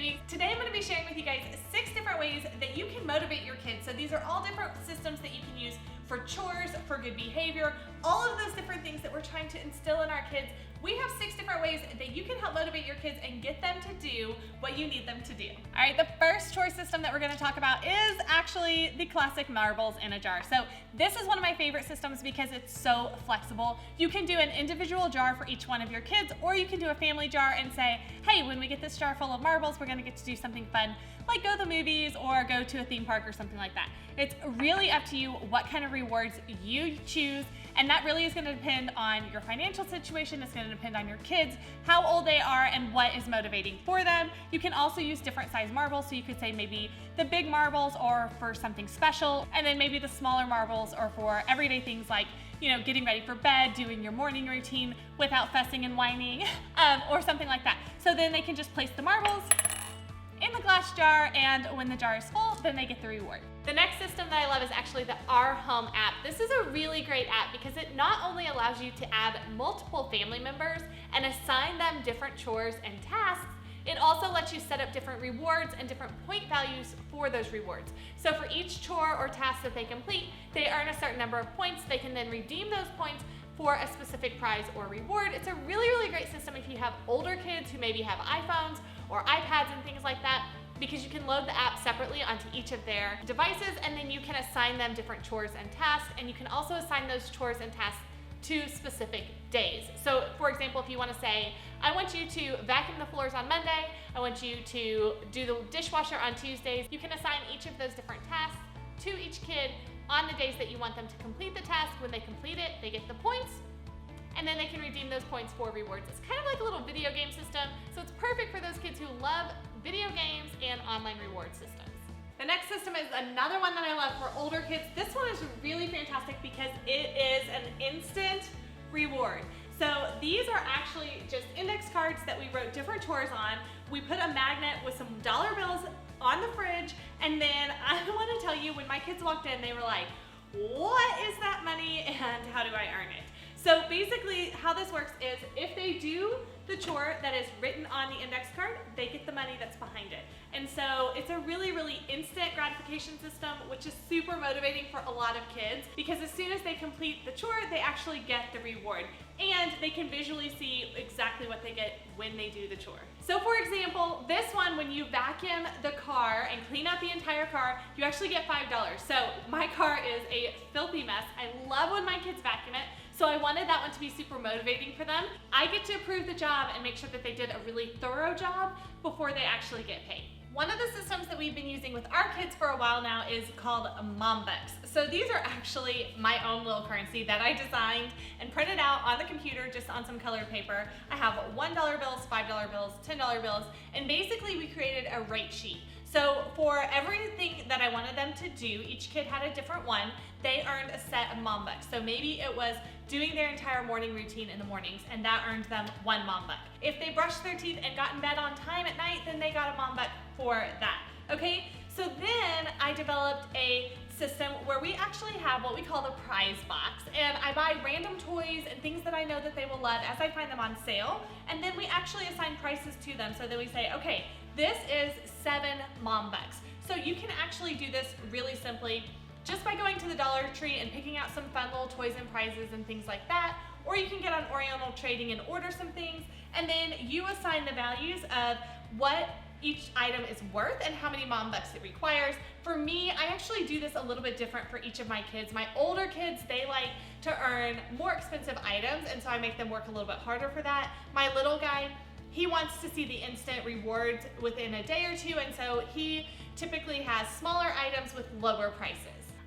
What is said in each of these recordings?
babies. Today I'm going to be sharing with you guys 6 different ways that you can motivate your kids. So these are all different systems that you can use for chores, for good behavior, all of those different things that we're trying to instill in our kids. We have 6 different ways that you can help motivate your kids and get them to do what you need them to do. All right, the first chore system that we're going to talk about is actually the classic marbles in a jar. So this is one of my favorite systems because it's so flexible. You can do an individual jar for each one of your kids, or you can do a family jar and say, hey, when we get this jar full of marbles, we're going to get to do something fun, like go to the movies or go to a theme park or something like that. It's really up to you what kind of rewards you choose, and that really is going to depend on your financial situation. It's going to depend on your kids, how old they are, and what is motivating for them. You can also use different size marbles, so you could say maybe the big marbles or for something special, and then maybe the smaller marbles or for everyday things like, you know, getting ready for bed, doing your morning routine without fussing and whining, or something like that. So then they can just place the marbles in the glass jar, and when the jar is full, then they get the reward. The next system that I love is actually the Our Home app. This is a really great app because it not only allows you to add multiple family members and assign them different chores and tasks, it also lets you set up different rewards and different point values for those rewards. So for each chore or task that they complete, they earn a certain number of points. They can then redeem those points for a specific prize or reward. It's a really, really great system if you have older kids who maybe have iPhones or iPads and things like that, because you can load the app separately onto each of their devices, and then you can assign them different chores and tasks, and you can also assign those chores and tasks to specific days. So for example, if you want to say, I want you to vacuum the floors on Monday, I want you to do the dishwasher on Tuesdays, you can assign each of those different tasks to each kid on the days that you want them to complete the task. When they complete it, they get the points, and then they can redeem those points for rewards. It's kind of like a little video game system, so it's perfect for those kids who love video games and online reward systems. The next system is another one that I love for older kids. This one is really fantastic because it is an instant reward. So these are actually just index cards that we wrote different chores on. We put a magnet with some dollar bills on the fridge, and then I want to tell you, when my kids walked in, they were like, what is that money and how do I earn it? So basically how this works is if they do the chore that is written on the index card, they get the money that's behind it. And so it's a really, really instant gratification system, which is super motivating for a lot of kids, because as soon as they complete the chore, they actually get the reward. And they can visually see exactly what they get when they do the chore. So for example, this one, when you vacuum the car and clean out the entire car, you actually get $5. So my car is a filthy mess. I love when my kids vacuum it. So I wanted that one to be super motivating for them. I get to approve the job and make sure that they did a really thorough job before they actually get paid. One of the systems that we've been using with our kids for a while now is called Mom Bucks. So these are actually my own little currency that I designed and printed out on the computer just on some colored paper. I have $1 bills, $5 bills, $10 bills, and basically we created a rate sheet. So for everything that I wanted them to do, each kid had a different one. They earned a set of Mom Bucks. So maybe it was doing their entire morning routine in the mornings, and that earned them 1 Mom Buck. If they brushed their teeth and got in bed on time at night, then they got a Mom Buck for that, okay? So then I developed a system where we actually have what we call the prize box, and I buy random toys and things that I know that they will love as I find them on sale, and then we actually assign prices to them. So then we say, okay, this is 7 Mom Bucks. So you can actually do this really simply just by going to the Dollar Tree and picking out some fun little toys and prizes and things like that, or you can get on Oriental Trading and order some things, and then you assign the values of what each item is worth and how many Mom Bucks it requires. For me, I actually do this a little bit different for each of my kids. My older kids, they like to earn more expensive items, and so I make them work a little bit harder for that. My little guy, he wants to see the instant rewards within a day or two, and so he typically has smaller items with lower prices.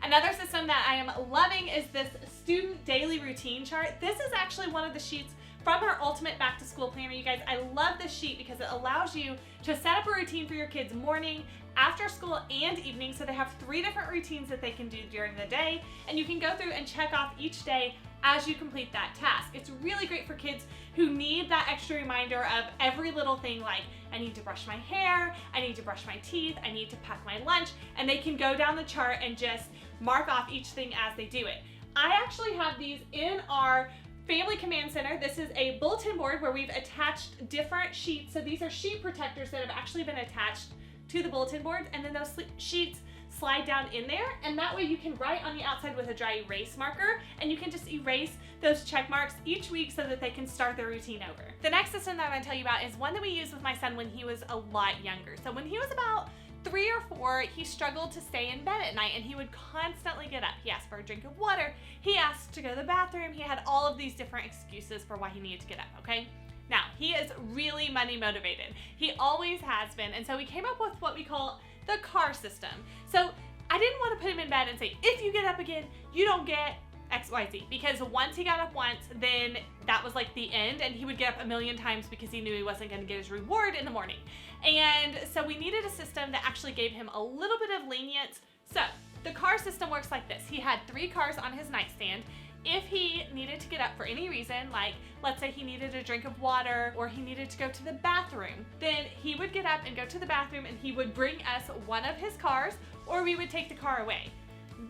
Another system that I am loving is this student daily routine chart. This is actually one of the sheets from our Ultimate Back to School Planner. You guys, I love this sheet because it allows you to set up a routine for your kids morning, after school, and evening. So they have 3 different routines that they can do during the day, and you can go through and check off each day as you complete that task. It's really great for kids who need that extra reminder of every little thing, like I need to brush my hair, I need to brush my teeth, I need to pack my lunch, and they can go down the chart and just mark off each thing as they do it. I actually have these in our Family Command Center. This is a bulletin board where we've attached different sheets. So these are sheet protectors that have actually been attached to the bulletin boards, and then those sheets slide down in there, and that way you can write on the outside with a dry erase marker, and you can just erase those check marks each week so that they can start their routine over. The next system that I'm gonna tell you about is one that we used with my son when he was a lot younger. So when he was about 3 or 4, he struggled to stay in bed at night, and he would constantly get up. He asked for a drink of water, he asked to go to the bathroom, he had all of these different excuses for why he needed to get up, okay? Now, he is really money motivated. He always has been, and so we came up with what we call the car system. So I didn't want to put him in bed and say, if you get up again, you don't get XYZ, because once he got up once, then that was like the end, and he would get up a million times because he knew he wasn't going to get his reward in the morning. And so we needed a system that actually gave him a little bit of lenience. So the car system works like this. He had 3 cars on his nightstand. If he needed to get up for any reason, like let's say he needed a drink of water or he needed to go to the bathroom, then he would get up and go to the bathroom, and he would bring us one of his cars, or we would take the car away.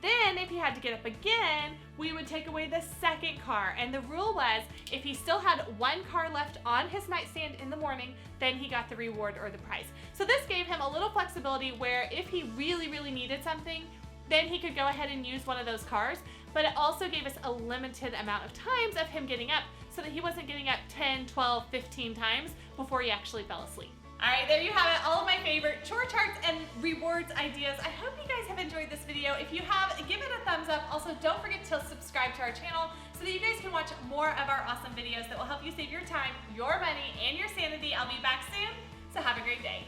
Then if he had to get up again, we would take away the second car. And the rule was, if he still had 1 car left on his nightstand in the morning, then he got the reward or the prize. So this gave him a little flexibility where if he really, really needed something, then he could go ahead and use one of those cars. But it also gave us a limited amount of times of him getting up so that he wasn't getting up 10, 12, 15 times before he actually fell asleep. All right, there you have it, all of my favorite chore charts and rewards ideas. I hope you guys have enjoyed this video. If you have, give it a thumbs up. Also, don't forget to subscribe to our channel so that you guys can watch more of our awesome videos that will help you save your time, your money, and your sanity. I'll be back soon, so have a great day.